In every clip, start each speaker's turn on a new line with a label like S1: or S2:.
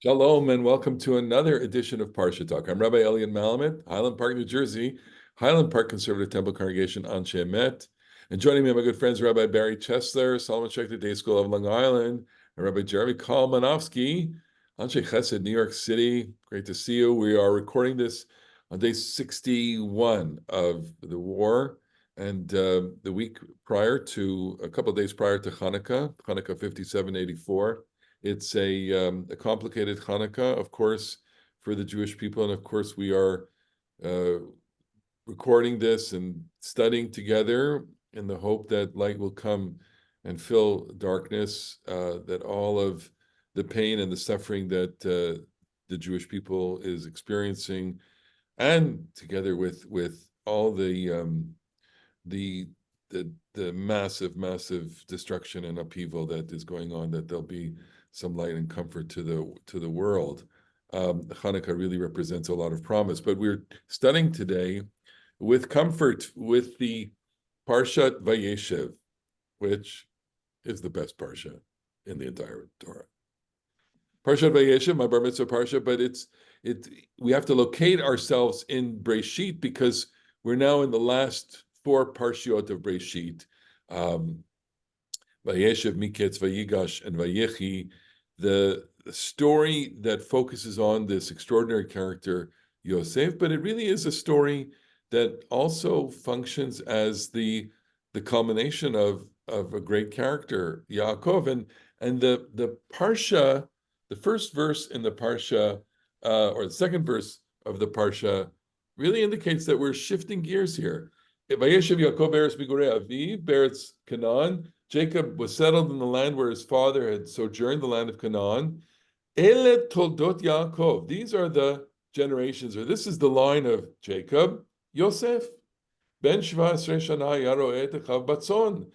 S1: Shalom and welcome to another edition of Parasha Talk. I'm Rabbi Elian Malamet, Highland Park, New Jersey, Highland Park Conservative Temple Congregation Anshe Emet. And joining me are my good friends, Rabbi Barry Chesler, Solomon Schechter Day School of Long Island, and Rabbi Jeremy Kalmanovsky, Anshe Chesed, New York City. Great to see you. We are recording this on day 61 of the war and the week prior to, a couple of days prior to Hanukkah 5784. It's a complicated Hanukkah, of course, for the Jewish people. And of course, we are uh, recording this and studying together in the hope that light will come and fill darkness, that all of the pain and the suffering that the Jewish people is experiencing, and together with all the massive destruction and upheaval that is going on, that there'll be some light and comfort to the world. Hanukkah really represents a lot of promise, but we're studying today with comfort with the Parasha Vayeshev, which is the best parsha in the entire Torah. Parasha Vayeshev, my bar mitzvah parsha, but we have to locate ourselves in Breshit because we're now in the last four parshiot of Breshit. Vayeshev, Miketz, Vayigash, and Vayechi, the story that focuses on this extraordinary character, Yosef, but it really is a story that also functions as the culmination of a great character, Yaakov. And the Parsha, the first verse in the Parsha, or the second verse of the Parsha, really indicates that we're shifting gears here. Vayeshev Yaakov Beretz Migurei Aviv, Beretz Canaan. Jacob was settled in the land where his father had sojourned, the land of Canaan. Ele Toldot Yaakov. These are the generations, or this is the line of Jacob. Yosef, Ben Shva Esrei Shana Yaroeh Techav Batzon.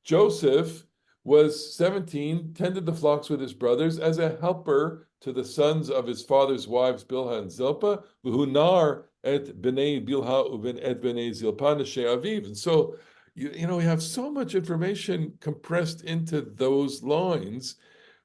S1: Joseph was 17, tended the flocks with his brothers as a helper to the sons of his father's wives, Bilhah and Zilpah, V'hunar et bnei Bilhah uven et bnei Zilpah Neshei Aviv. And so, we have so much information compressed into those lines.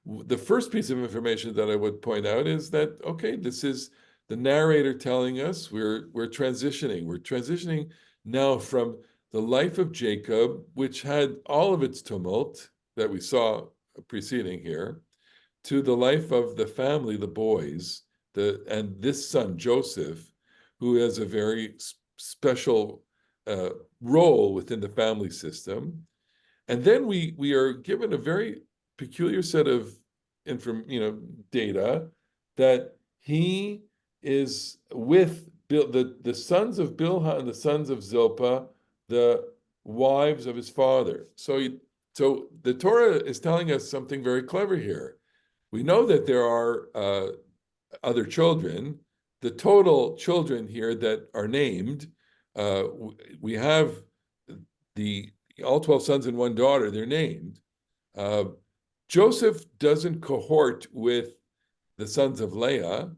S1: The first piece of information that I would point out is that, okay, this is the narrator telling us we're transitioning. We're transitioning now from the life of Jacob, which had all of its tumult that we saw preceding here, to the life of the family, the boys, and this son, Joseph, who has a very special role within the family system. And then we are given a very peculiar set of data that he is with the sons of Bilhah and the sons of Zilpah, the wives of his father. So the Torah is telling us something very clever here. We know that there are other children. The total children here that are named, we have all 12 sons and one daughter, they're named. Joseph doesn't cohort with the sons of Leah,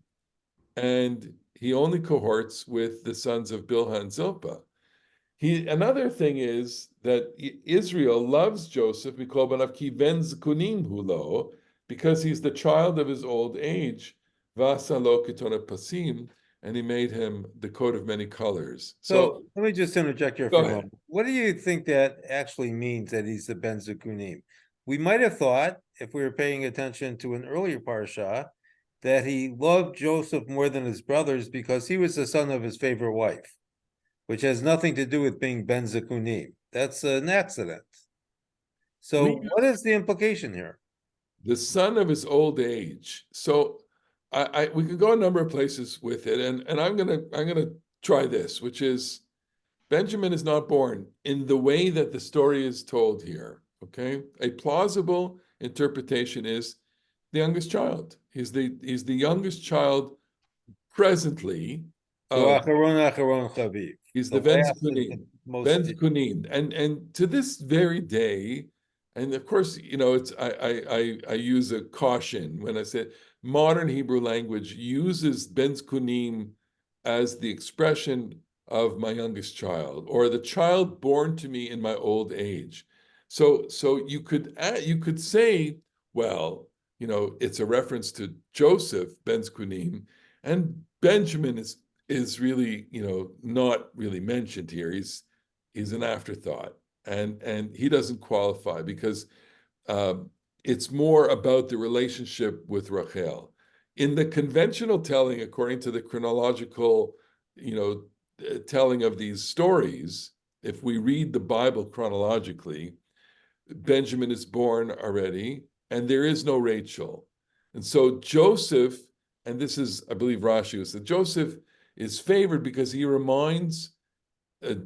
S1: and he only cohorts with the sons of Bilhah and Zilpah. Another thing is that Israel loves Joseph because he's the child of his old age, and he made him the coat of many colors.
S2: So let me just interject here
S1: Go
S2: for a
S1: ahead.
S2: moment. What do you think that actually means that he's the Ben Zekunim? We might have thought, if we were paying attention to an earlier parsha, that he loved Joseph more than his brothers because he was the son of his favorite wife, which has nothing to do with being Ben Zekunim. That's an accident. So what is the implication here?
S1: The son of his old age. So we could go a number of places with it, and I'm gonna try this, which is Benjamin is not born in the way that the story is told here. Okay, a plausible interpretation is the youngest child. He's the youngest child presently.
S2: So Acharon Chaviv.
S1: He's
S2: The
S1: the Ben
S2: last is
S1: Zekunim.
S2: the most.
S1: Ben Zekunim, and to this very day, and of course, it's I use a caution when I say modern Hebrew language uses Ben Zekunim as the expression of my youngest child, or the child born to me in my old age. So you could say, well, it's a reference to Joseph ben Zkunim, and Benjamin is really, not really mentioned here. He's an afterthought, and he doesn't qualify because it's more about the relationship with Rachel. In the conventional telling, according to the chronological, telling of these stories, if we read the Bible chronologically, Benjamin is born already, and there is no Rachel. And so Joseph, and this is, I believe, Rashi who said Joseph is favored because he reminds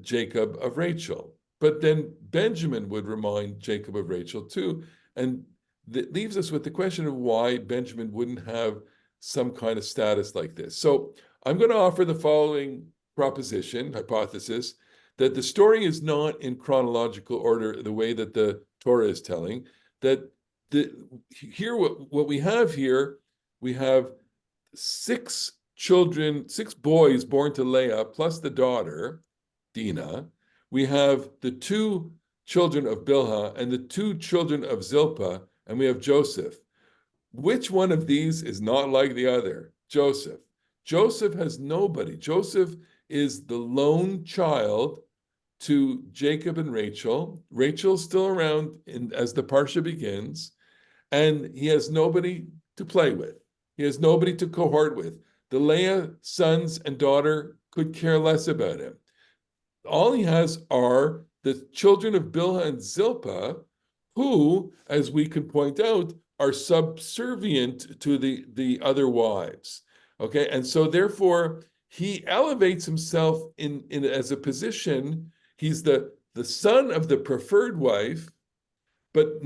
S1: Jacob of Rachel. But then Benjamin would remind Jacob of Rachel too. And that leaves us with the question of why Benjamin wouldn't have some kind of status like this. So I'm going to offer the following hypothesis, that the story is not in chronological order the way that the Torah is telling, that here what we have here, we have six boys born to Leah, plus the daughter, Dinah. We have the two children of Bilhah and the two children of Zilpah, and we have Joseph. Which one of these is not like the other? Joseph. Joseph has nobody. Joseph is the lone child to Jacob and Rachel. Rachel's still around as the Parsha begins, and he has nobody to play with. He has nobody to cohort with. The Leah sons and daughter could care less about him. All he has are the children of Bilhah and Zilpah, who, as we can point out, are subservient to the other wives. Okay, and so therefore he elevates himself in as a position. He's the son of the preferred wife, but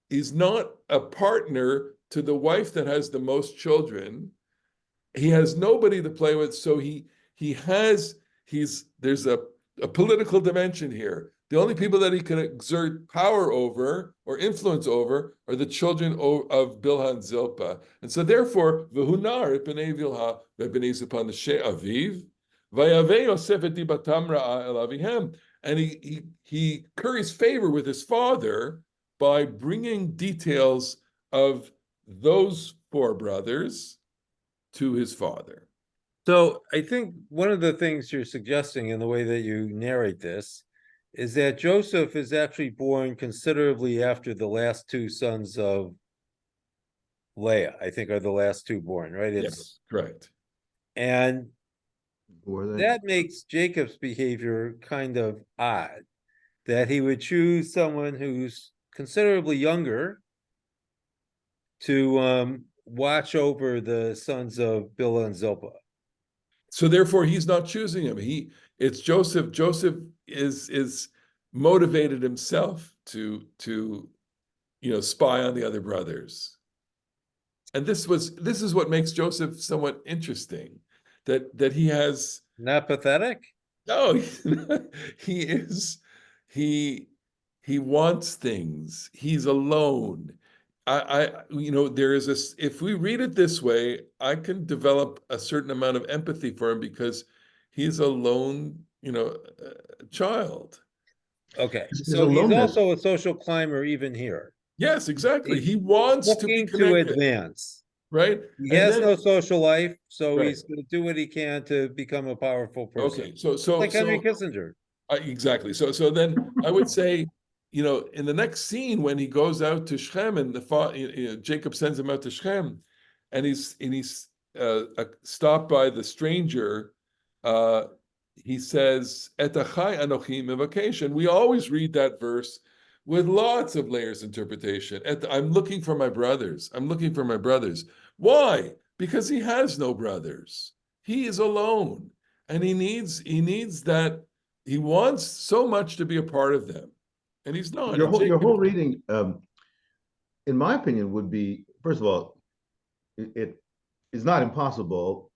S1: he's not a partner to the wife that has the most children. He has nobody to play with, so there's a political dimension here. The only people that he can exert power over or influence over are the children of Bilhah and Zilpah. And so therefore, v'hunar b'nei Bilhah v'b'nei Zilpah n'shei aviv, v'yavei Yosef et dibatam ra'a el avihem. And he curries favor with his father by bringing details of those four brothers to his father.
S2: So I think one of the things you're suggesting in the way that you narrate this is that Joseph is actually born considerably after the last two sons of Leah, I think, are the last two born, right?
S1: Yes, correct.
S2: And
S3: Were they?
S2: that makes Jacob's behavior kind of odd, that he would choose someone who's considerably younger to watch over the sons of Bilhah and Zilpah.
S1: So therefore, he's not choosing him. It's Joseph. Joseph is motivated himself to spy on the other brothers. And this is what makes Joseph somewhat interesting, that he has
S2: Not pathetic?
S1: no, he wants things. He's alone. There is this, if we read it this way, I can develop a certain amount of empathy for him because he's a lone, child.
S2: Okay,
S3: His
S2: so he's
S3: aloneness.
S2: also a social climber even here.
S1: Yes, exactly.
S2: He's
S1: He wants to be
S2: looking to
S1: connected,
S2: advance.
S1: right?
S2: He
S1: And
S2: has
S1: then,
S2: no social life, so
S1: right.
S2: he's going to do what he can to become a powerful person.
S1: Okay, so
S2: Like Henry Kissinger.
S1: exactly. So then I would say, in the next scene when he goes out to Shechem and Jacob sends him out to Shechem, and he's stopped by the stranger. He says, "Et achai anochi mevakesh." We always read that verse with lots of layers of interpretation. I'm looking for my brothers. I'm looking for my brothers. Why? Because he has no brothers. He is alone, and he needs that. He wants so much to be a part of them, and he's not.
S3: Your whole reading, in my opinion, would be, first of all, it is not impossible.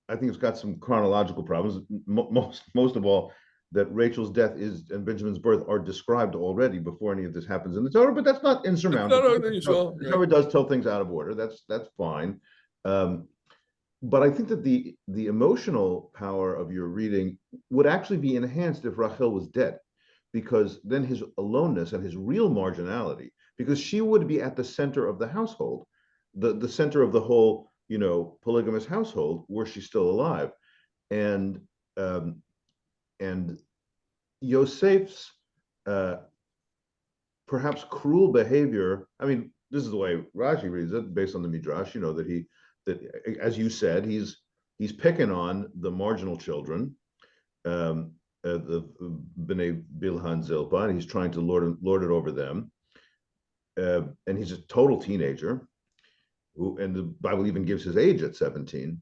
S3: I think it's got some chronological problems. Most of all, that Rachel's death and Benjamin's birth are described already before any of this happens in the Torah, but that's not insurmountable. The Torah does tell things out of order. That's fine. But I think that the emotional power of your reading would actually be enhanced if Rachel was dead, because then his aloneness and his real marginality, because she would be at the center of the household, the center of the whole, polygamous household, were she still alive. And um, and Yosef's uh, perhaps cruel behavior. I mean, this is the way Rashi reads it, based on the Midrash. That as you said, he's picking on the marginal children, the Bnei Bilhah and Zilpah, and he's trying to lord it over them. And he's a total teenager, and the Bible even gives his age at 17.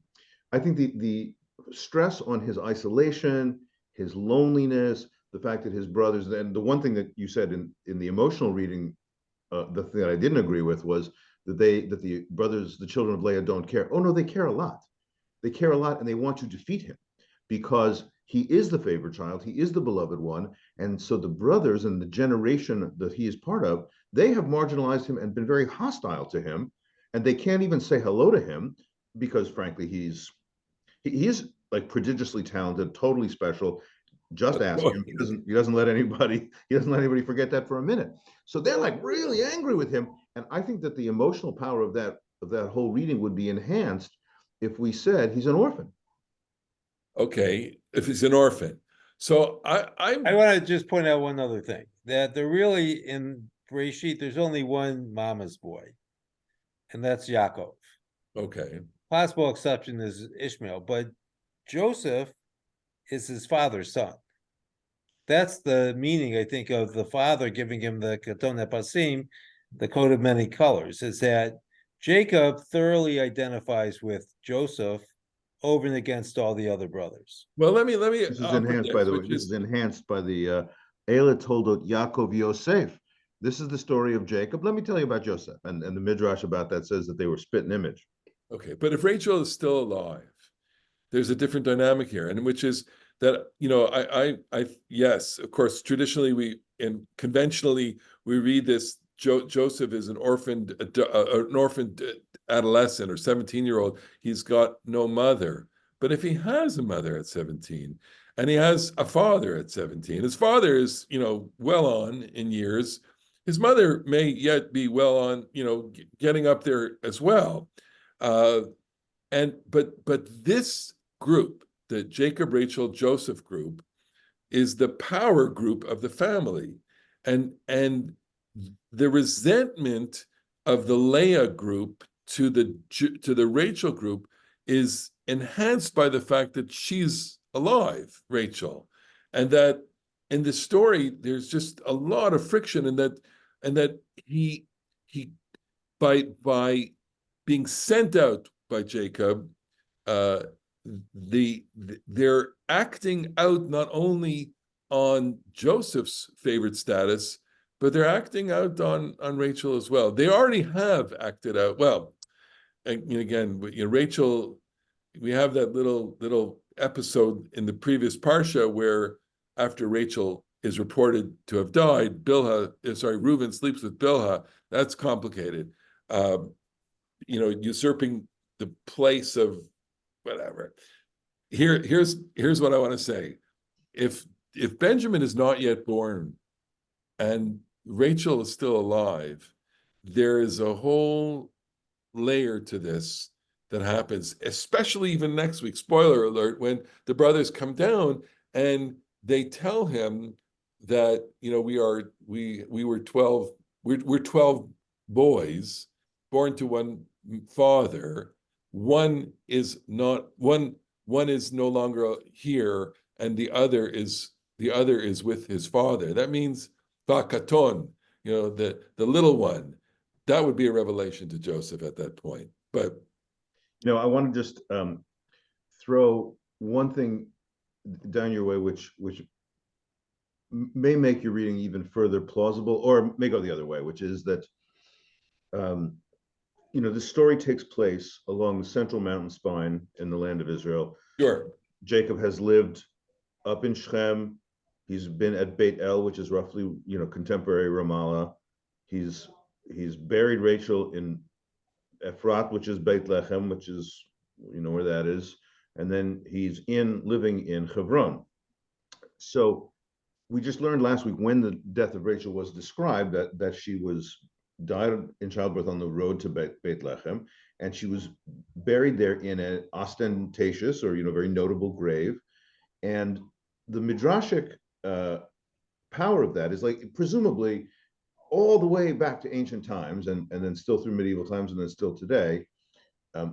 S3: I think the stress on his isolation, his loneliness, the fact that his brothers, and the one thing that you said in the emotional reading, the thing that I didn't agree with was that the brothers, the children of Leah, don't care. Oh no, they care a lot. They care a lot, and they want to defeat him because he is the favorite child, he is the beloved one, and so the brothers and the generation that he is part of, they have marginalized him and been very hostile to him, and they can't even say hello to him because, frankly, he is like prodigiously talented, totally special. Just ask him. He doesn't let anybody forget that for a minute. So they're like really angry with him, and I think that the emotional power of that whole reading would be enhanced if we said he's an orphan.
S1: Okay, if he's an orphan. So
S2: I want to just point out one other thing, that they're really, in Bereshit, there's only one mama's boy, and that's Yaakov.
S1: okay.
S2: Possible exception is Ishmael, but Joseph is his father's son. That's the meaning, I think, of the father giving him the Katon Pasim, the coat of many colors, is that Jacob thoroughly identifies with Joseph over and against all the other brothers.
S1: Well, let me
S3: This is enhanced, by the way. This is enhanced by the Eila Toldot Yaakov Yosef. This is the story of Jacob. Let me tell you about Joseph, and the Midrash about that says that they were spit and image.
S1: Okay, but if Rachel is still alive, there's a different dynamic here, and which is that, yes, of course, traditionally and conventionally we read this. Joseph is an orphaned adolescent or 17-year-old. He's got no mother. But if he has a mother at 17 and he has a father at 17, his father is, well on in years. His mother may yet be well on, getting up there as well. But this group, the Jacob, Rachel, Joseph group, is the power group of the family. And the resentment of the Leah group to the Rachel group is enhanced by the fact that she's alive, Rachel, and that in the story there's just a lot of friction, and that he by being sent out by Jacob, they're acting out not only on Joseph's favorite status, but they're acting out on Rachel as well. They already have acted out. Well, and again, Rachel, we have that little episode in the previous Parsha where after Rachel is reported to have died, Reuben sleeps with Bilhah. That's complicated. Usurping the place of whatever. Here's what I want to say. If Benjamin is not yet born and Rachel is still alive, there is a whole layer to this that happens, especially even next week. Spoiler alert, when the brothers come down and they tell him that, we were 12, we're 12 boys born to one father. One is no longer here, and the other is with his father. That means Bakaton, the little one. That would be a revelation to Joseph at that point. But
S3: I want to just throw one thing down your way, which may make your reading even further plausible, or may go the other way, which is that the story takes place along the central mountain spine in the land of Israel.
S1: Sure.
S3: Jacob has lived up in Shechem. He's been at Beit El, which is roughly, contemporary Ramallah. He's buried Rachel in Ephrat, which is Beit Lechem, which is, where that is. And then he's living in Hebron. So we just learned last week, when the death of Rachel was described, that she was died in childbirth on the road to Beit Lechem, and she was buried there in an ostentatious or very notable grave. And the midrashic power of that is like presumably all the way back to ancient times, and then still through medieval times, and then still today.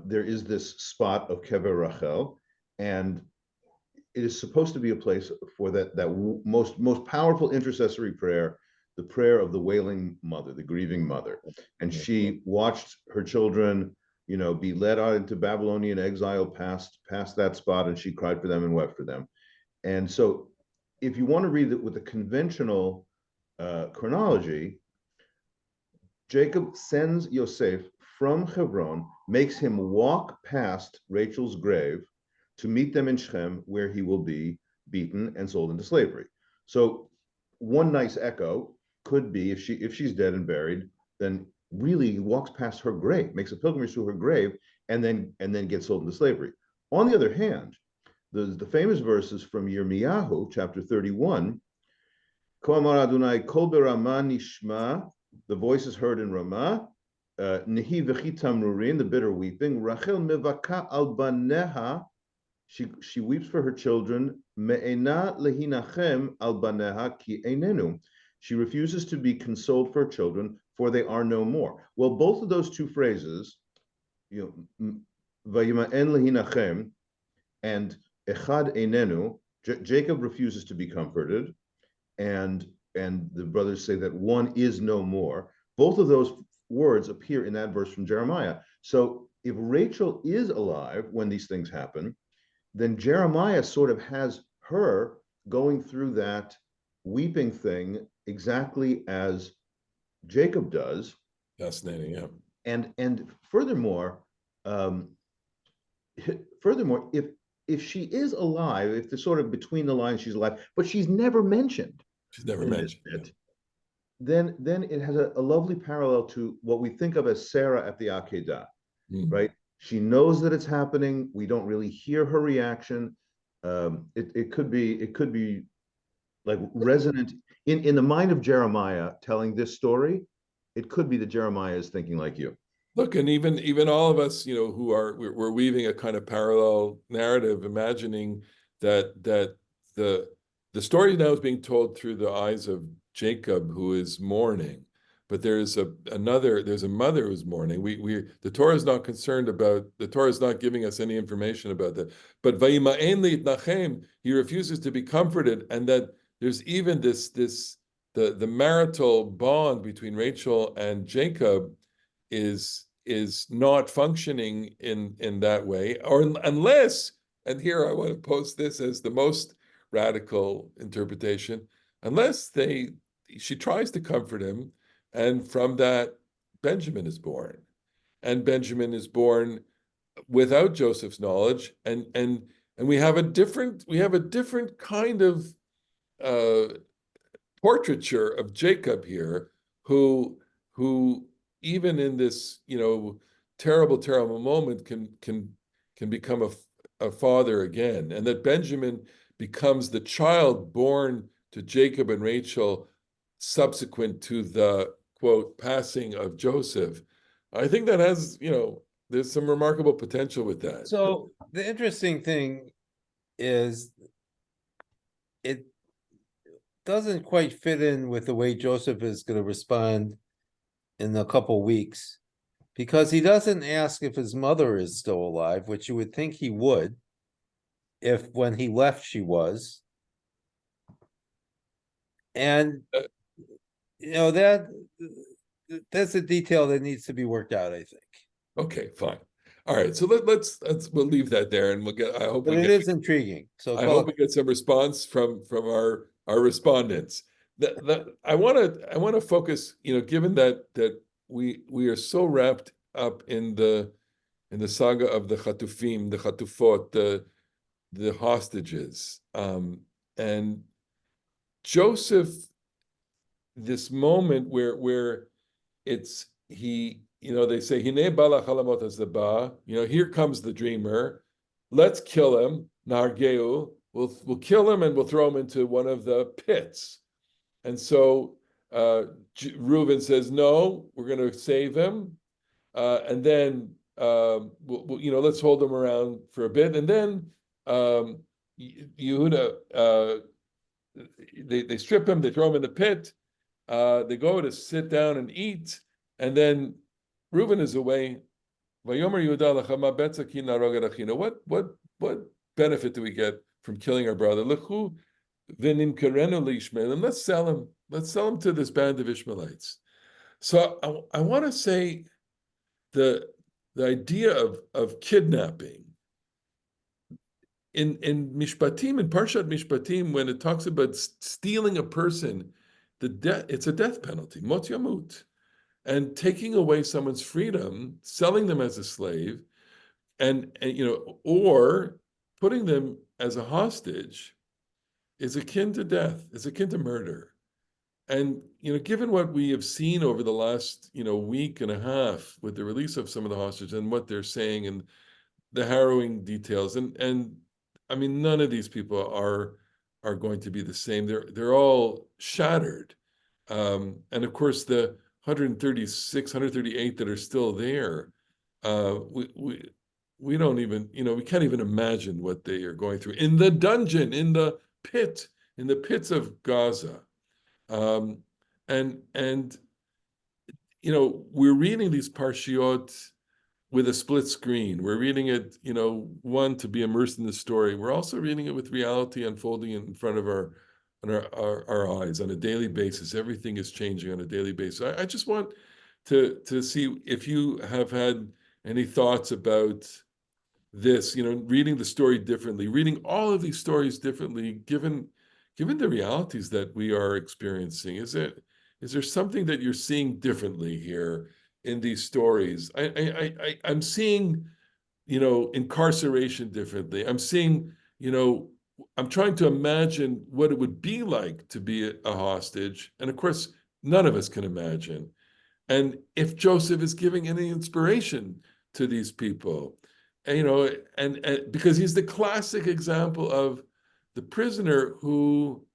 S3: There is this spot of Kever Rachel, and it is supposed to be a place for that most powerful intercessory prayer, the prayer of the wailing mother, the grieving mother. And she watched her children, be led out into Babylonian exile past that spot, and she cried for them and wept for them. And so, if you want to read it with the conventional chronology, Jacob sends Yosef from Hebron, makes him walk past Rachel's grave to meet them in Shechem, where he will be beaten and sold into slavery. So one nice echo could be, if she's dead and buried, then really he walks past her grave, makes a pilgrimage to her grave, and then gets sold into slavery. On the other hand, the famous verses from Yirmiyahu, chapter 31, Ko amar Adonai kol beRamah nishma, the voice is heard in Ramah, Nehi v'chi tamrurin, the bitter weeping, Rachel mevaka al baneha, she weeps for her children, me'ena lehinachem al baneha ki einenu. She refuses to be consoled for her children, for they are no more. Well, both of those two phrases, vayima'en lehinachem and echad einenu, Jacob refuses to be comforted, and the brothers say that one is no more. Both of those words appear in that verse from Jeremiah. So if Rachel is alive when these things happen, then Jeremiah sort of has her going through that weeping thing exactly as Jacob does.
S1: Fascinating, yeah.
S3: And furthermore, if she is alive, if the sort of between the lines she's alive, but she's never mentioned.
S1: She's never mentioned.
S3: Then it has a lovely parallel to what we think of as Sarah at the Akedah, right? She knows that it's happening. We don't really hear her reaction. It could be like resonant in the mind of Jeremiah telling this story. It could be that Jeremiah is thinking like you.
S1: Look, and even all of us, we're weaving a kind of parallel narrative, imagining that the story now is being told through the eyes of Jacob, who is mourning, but there's a mother who's mourning. The Torah is not concerned about, the Torah is not giving us any information about that. But vayima'en leitnachem, he refuses to be comforted, and that there's even the marital bond between Rachel and Jacob is not functioning in that way, or unless, and here I want to post this as the most radical interpretation, unless she tries to comfort him, and from that Benjamin is born, and Benjamin is born without Joseph's knowledge, and we have a different kind of portraiture of Jacob here, who even in this terrible moment can become a father again, and that Benjamin becomes the child born to Jacob and Rachel subsequent to the quote passing of Joseph. I think that has there's some remarkable potential with that.
S2: So the interesting thing is it doesn't quite fit in with the way Joseph is going to respond in a couple weeks, because he doesn't ask if his mother is still alive, which you would think he would, if when he left she was. And that's a detail that needs to be worked out, I think.
S1: Okay, fine. All right, so we'll leave that there, and I hope.
S2: But it is intriguing. So
S1: I hope we get some response from our respondents. I want to focus, given that we are so wrapped up in the saga of the Chatufim, the Chatufot, the hostages, and Joseph, this moment where it's they say Hine bala chalamot hazaba, here comes the dreamer, let's kill him, Nargeu, we'll kill him and we'll throw him into one of the pits. And so Reuven says, "No, we're going to save him," and then let's hold him around for a bit, and then Yehuda, they strip him, they throw him in the pit, they go to sit down and eat, and then Reuven is away. Vayomer Yehuda lachama betzakin narogad achina. What benefit do we get from killing our brother? Lechu v'nimkerenu liishmael, and let's sell him. Let's sell him to this band of Ishmaelites. So I want to say the idea of kidnapping in Mishpatim, in Parshat Mishpatim, when it talks about stealing a person, it's a death penalty, mot yamut, and taking away someone's freedom, selling them as a slave, and or putting them as a hostage is akin to death, is akin to murder. And given what we have seen over the last week and a half with the release of some of the hostages and what they're saying and the harrowing details, and I mean, none of these people are going to be the same. They're all shattered, and of course the 136, 138 that are still there, we don't even we can't even imagine what they are going through in the dungeon, in the pits of Gaza. And we're reading these parshiot with a split screen. We're reading it, one, to be immersed in the story. We're also reading it with reality unfolding in front of our eyes on a daily basis. Everything is changing on a daily basis. I just want to see if you have had any thoughts about this, reading the story differently, reading all of these stories differently, given the realities that we are experiencing. Is there something that you're seeing differently here in these stories? I'm seeing, incarceration differently. I'm seeing, I'm trying to imagine what it would be like to be a hostage. And of course, none of us can imagine. And if Joseph is giving any inspiration to these people, and because he's the classic example of the prisoner who,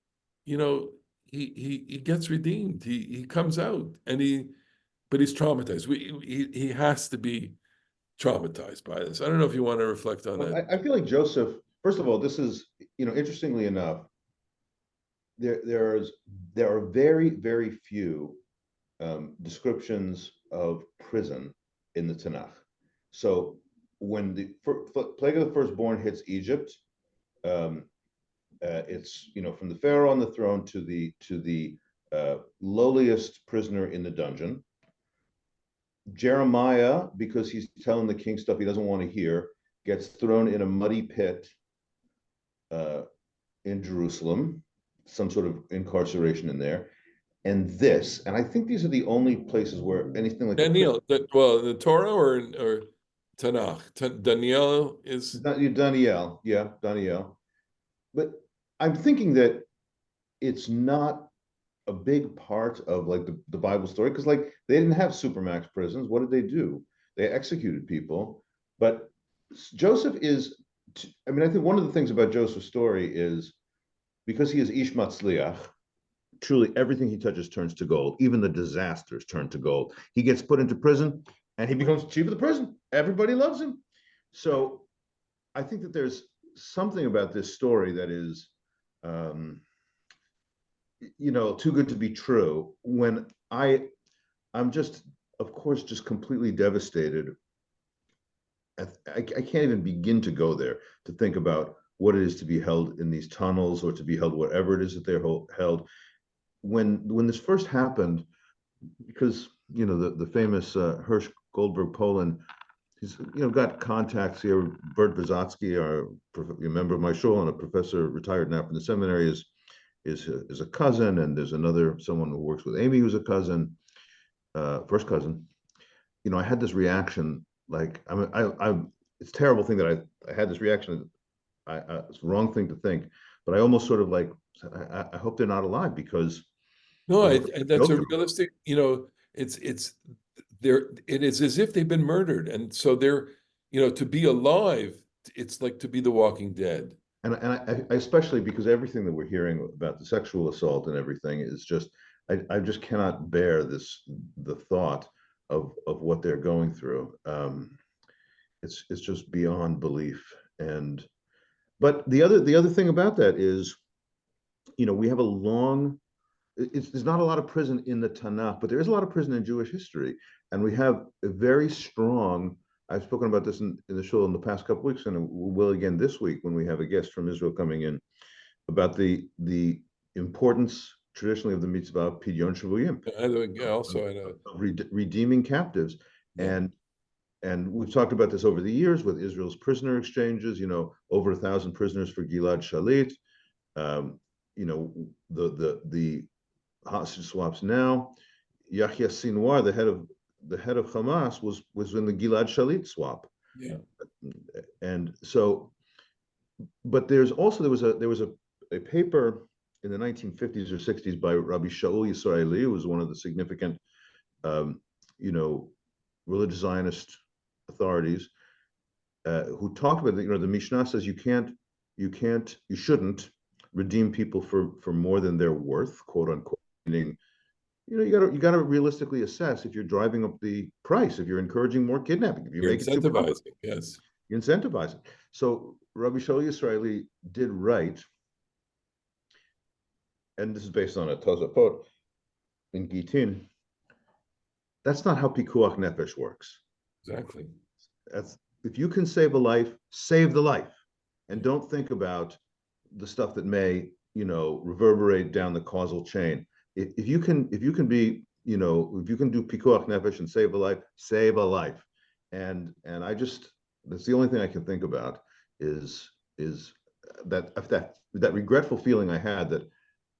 S1: he gets redeemed. He comes out, but he's traumatized. He has to be traumatized by this. I don't know if you want to reflect on
S3: Well,
S1: that.
S3: I feel like Joseph, first of all, this is, interestingly enough, there are very, very few descriptions of prison in the Tanakh. So when the plague of the firstborn hits Egypt, it's from the Pharaoh on the throne to the lowliest prisoner in the dungeon. Jeremiah, because he's telling the king stuff he doesn't want to hear, gets thrown in a muddy pit in Jerusalem, some sort of incarceration in there. And I think these are the only places where anything like
S1: Daniel, the Torah or Tanakh. Daniel is
S3: Daniel, yeah, Daniel. But I'm thinking that it's not a big part of like the Bible story, because like they didn't have supermax prisons. What did they do? They executed people. But Joseph is, I mean, I think one of the things about Joseph's story is because he is Ish Matzliach, truly everything he touches turns to gold. Even the disasters turn to gold. He gets put into prison and he becomes chief of the prison. Everybody loves him. So I think that there's something about this story that is too good to be true. When I'm just, of course, just completely devastated. I can't even begin to go there to think about what it is to be held in these tunnels or to be held wherever it is that they're held. When this first happened, because the famous Hirsch Goldberg Poland, he's got contacts here. Bert Vysotsky, a member of my show and a professor retired now from the seminary, is a cousin, and there's someone who works with Amy who's a cousin, first cousin. I had this reaction, like it's a terrible thing that I had this reaction. It's the wrong thing to think, but I almost sort of like I hope they're not alive, because
S1: no, that's a realistic. It's it is as if they've been murdered, and so they're to be alive. It's like to be the Walking Dead.
S3: And I especially because everything that we're hearing about the sexual assault and everything is just, I just cannot bear the thought of what they're going through. It's just beyond belief. But the other thing about that is, we have a long, there's not a lot of prison in the Tanakh, but there is a lot of prison in Jewish history. And we have a very strong, I've spoken about this in the show in the past couple of weeks, and we will again this week when we have a guest from Israel coming in, about the importance traditionally of the mitzvah of Pidyon Shavuyim,
S1: Also, I know.
S3: redeeming captives.
S1: Yeah.
S3: And we've talked about this over the years with Israel's prisoner exchanges, over 1,000 prisoners for Gilad Shalit, the hostage swaps now. Yahya Sinwar, the head of Hamas, was in the Gilad Shalit swap.
S1: Yeah.
S3: And so, but there was a paper in the 1950s or 60s by Rabbi Shaul Yisraeli, who was one of the significant, religious Zionist authorities, who talked about the Mishnah says you shouldn't redeem people for more than they're worth, quote unquote. Meaning, you gotta realistically assess if you're driving up the price, if you're encouraging more kidnapping, if you
S1: You're
S3: make it too
S1: incentivizing, yes.
S3: you incentivize it. So Rabbi Shaul Yisraeli did write, and this is based on a Tosafot in Gitin. That's not how pikuach nefesh works.
S1: Exactly.
S3: That's, if you can save a life, save the life, and don't think about the stuff that may, reverberate down the causal chain. If you can be, if you can do pikuach nefesh and save a life, save a life. And that's the only thing I can think about is that regretful feeling I had,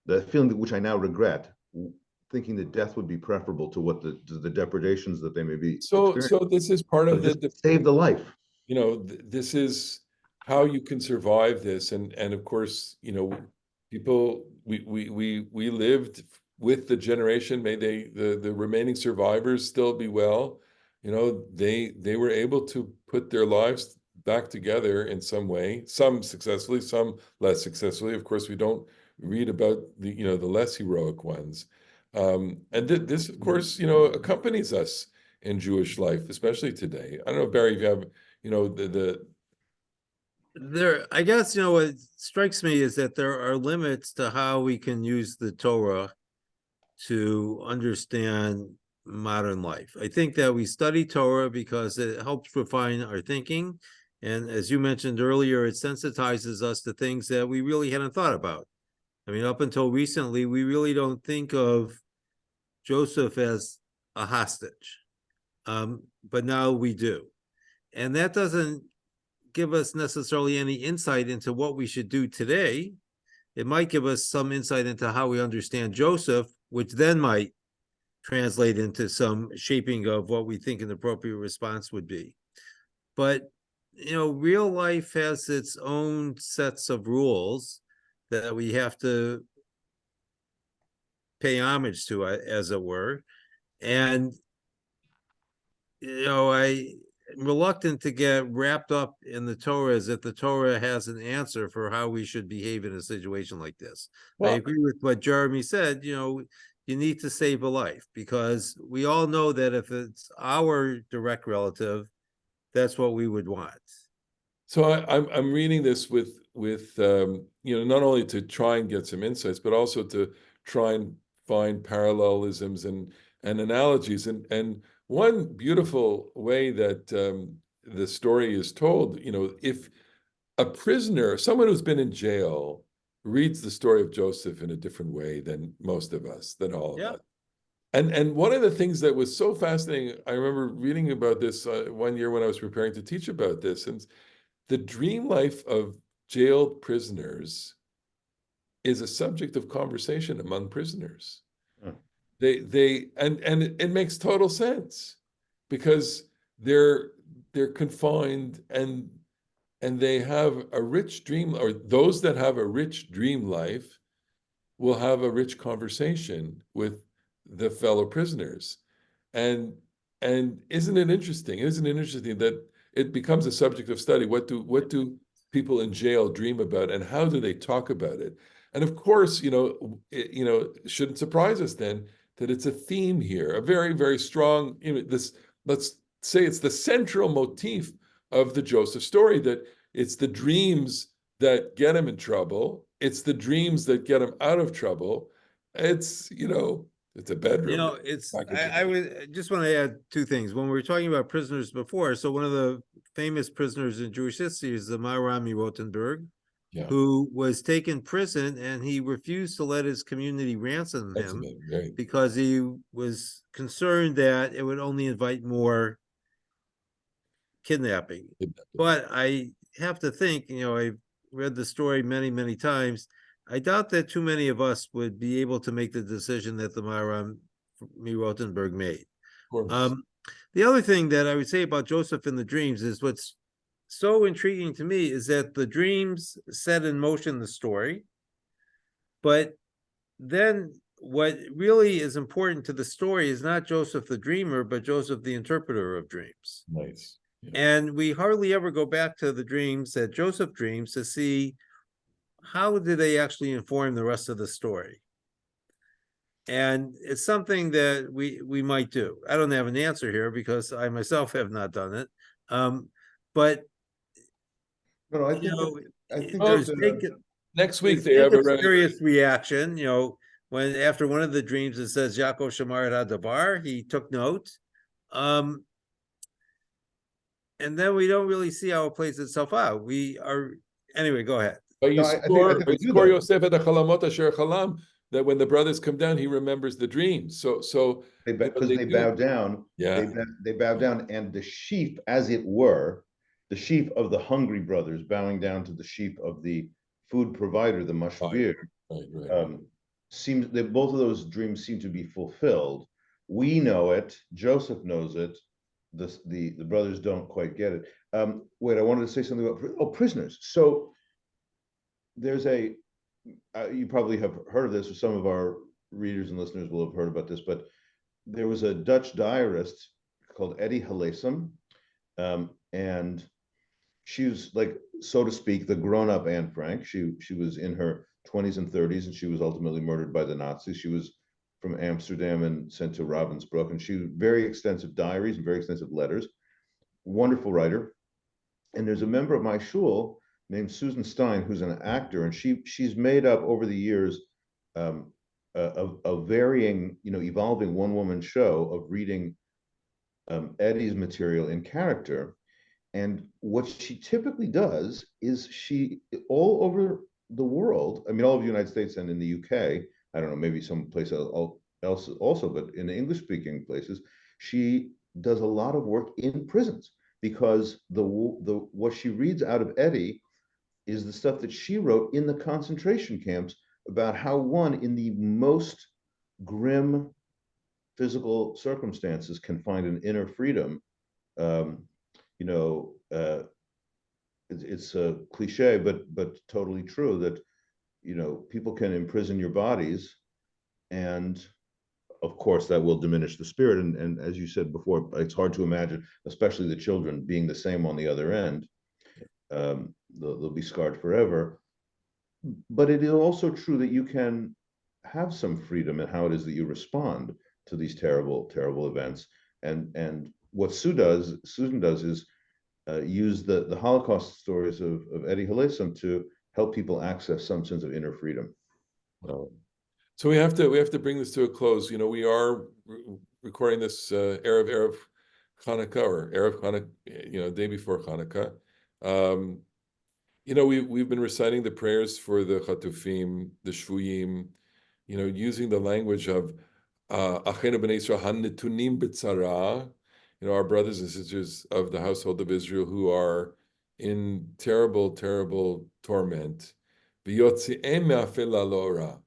S3: the feeling which I now regret, thinking that death would be preferable to what the depredations that they may be experiencing.
S1: So this is part of the
S3: save the life.
S1: This is how you can survive this, and of course, people, we lived with the generation. May the remaining survivors still be well. They were able to put their lives back together in some way, some successfully, some less successfully. Of course, we don't read about the less heroic ones. And this, of course, accompanies us in Jewish life, especially today. I don't know, Barry, if you have,
S2: I guess, what strikes me is that there are limits to how we can use the Torah to understand modern life. I think that we study Torah because it helps refine our thinking. And as you mentioned earlier, it sensitizes us to things that we really hadn't thought about. I mean, up until recently, we really don't think of Joseph as a hostage. But now we do. And that doesn't give us necessarily any insight into what we should do today. It might give us some insight into how we understand Joseph, which then might translate into some shaping of what we think an appropriate response would be. But, real life has its own sets of rules that we have to pay homage to, as it were. And, I'm reluctant to get wrapped up in the Torah as if the Torah has an answer for how we should behave in a situation like this. I agree with what Jeremy said. You need to save a life, because we all know that if it's our direct relative, that's what we would want.
S1: So I'm reading this with not only to try and get some insights, but also to try and find parallelisms and analogies. And one beautiful way that the story is told, if a prisoner, someone who's been in jail, reads the story of Joseph in a different way than most of us, than all of us. And one of the things that was so fascinating, I remember reading about this one year when I was preparing to teach about this, and the dream life of jailed prisoners is a subject of conversation among prisoners. And it makes total sense, because they're confined and they have a rich dream, or those that have a rich dream life will have a rich conversation with the fellow prisoners. And isn't it interesting? Isn't it interesting that it becomes a subject of study? What do people in jail dream about, and how do they talk about it? And of course, it shouldn't surprise us then that it's a theme here, a very, very strong, let's say it's the central motif of the Joseph story, that it's the dreams that get him in trouble. It's the dreams that get him out of trouble. It's a bedroom.
S2: I would just want to add two things. When we were talking about prisoners before, so one of the famous prisoners in Jewish history is the Maharami Rotenberg,
S1: Yeah,
S2: who was taken prison, and he refused to let his community ransom
S1: that's
S2: him
S1: right.
S2: because he was concerned that it would only invite more kidnapping. But I have to think, I've read the story many, many times. I doubt that too many of us would be able to make the decision that the Maharami Rotenberg made.
S1: Of course.
S2: The other thing that I would say about Joseph in the dreams is what's so intriguing to me is that the dreams set in motion the story, but then what really is important to the story is not Joseph the dreamer, but Joseph the interpreter of dreams.
S1: Nice. Yeah.
S2: And we hardly ever go back to the dreams that Joseph dreams to see how did they actually inform the rest of the story. And it's something that we might do. I don't have an answer here because I myself have not done it. But
S3: No, I think
S2: there's
S1: next week they have
S2: a serious reaction. When after one of the dreams it says Yaakov Shamar et Hadavar, he took note. And then we don't really see how it plays itself out. Anyway, go ahead.
S1: That when the brothers come down, he remembers the dreams. So
S3: because they bow down.
S1: Yeah,
S3: they bow down, and the sheep, as it were, the sheep of the hungry brothers bowing down to the sheep of the food provider, the mashvir.
S1: Right.
S3: Seems that both of those dreams seem to be fulfilled. We know it. Joseph knows it. The brothers don't quite get it. Wait, I wanted to say something about prisoners. So there's you probably have heard of this, or some of our readers and listeners will have heard about this, but there was a Dutch diarist called Eddie Hillesum, and she was, like, so to speak, the grown-up Anne Frank. She was in her 20s and 30s, and she was ultimately murdered by the Nazis. She was from Amsterdam and sent to Ravensbrück, and she was very extensive diaries and very extensive letters. Wonderful writer. And there's a member of my shul named Susan Stein, who's an actor, and she's made up over the years a varying, evolving one-woman show of reading Eddie's material in character. And what she typically does is she, all over the world, I mean, all over the United States and in the UK, I don't know, maybe some place else also, but in the English-speaking places, she does a lot of work in prisons, because what she reads out of Eddie is the stuff that she wrote in the concentration camps about how one, in the most grim physical circumstances, can find an inner freedom. It's a cliche, but totally true, that people can imprison your bodies, and of course that will diminish the spirit. And as you said before, it's hard to imagine, especially the children, being the same on the other end. They'll be scarred forever. But it is also true that you can have some freedom in how it is that you respond to these terrible, terrible events. And what Susan does is use the Holocaust stories of Eddie Hillesum to help people access some sense of inner freedom.
S1: So we have to bring this to a close. We are recording this Erev Hanukkah, or Erev Hanukkah, day before Hanukkah. We've been reciting the prayers for the Chatufim, the Shvuyim, using the language of Achenu b'nei Yisrael hanetunim b'tzara, our brothers and sisters of the household of Israel who are in terrible, terrible torment. V'yotzi'em me'afel la'ora.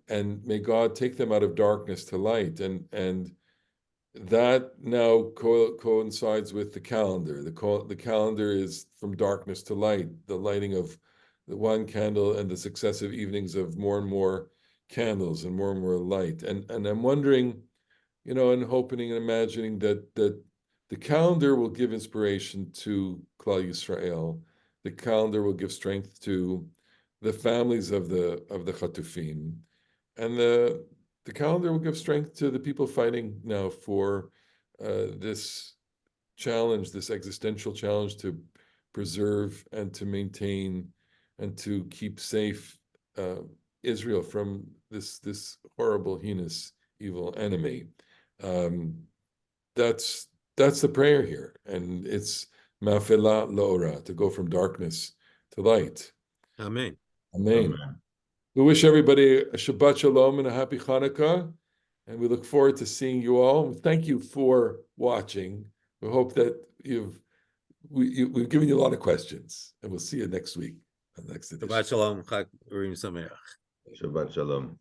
S1: And may God take them out of darkness to light. And that now coincides with the calendar. The calendar is from darkness to light, the lighting of the one candle and the successive evenings of more and more candles and more light. And I'm wondering, and hoping and imagining that the calendar will give inspiration to Klal Yisrael. The calendar will give strength to the families of the Chatufim, and the calendar will give strength to the people fighting now for this challenge, this existential challenge to preserve and to maintain and to keep safe Israel from this horrible, heinous, evil enemy. That's the prayer here, and it's mafela laora, to go from darkness to light.
S2: Amen.
S1: Amen.
S3: Amen.
S1: We wish everybody a Shabbat Shalom and a happy Hanukkah, and we look forward to seeing you all. Thank you for watching. We hope that we've given you a lot of questions, and we'll see you next week on the next edition.
S2: Shabbat Shalom. Chag Urim Sameach.
S3: Shabbat Shalom.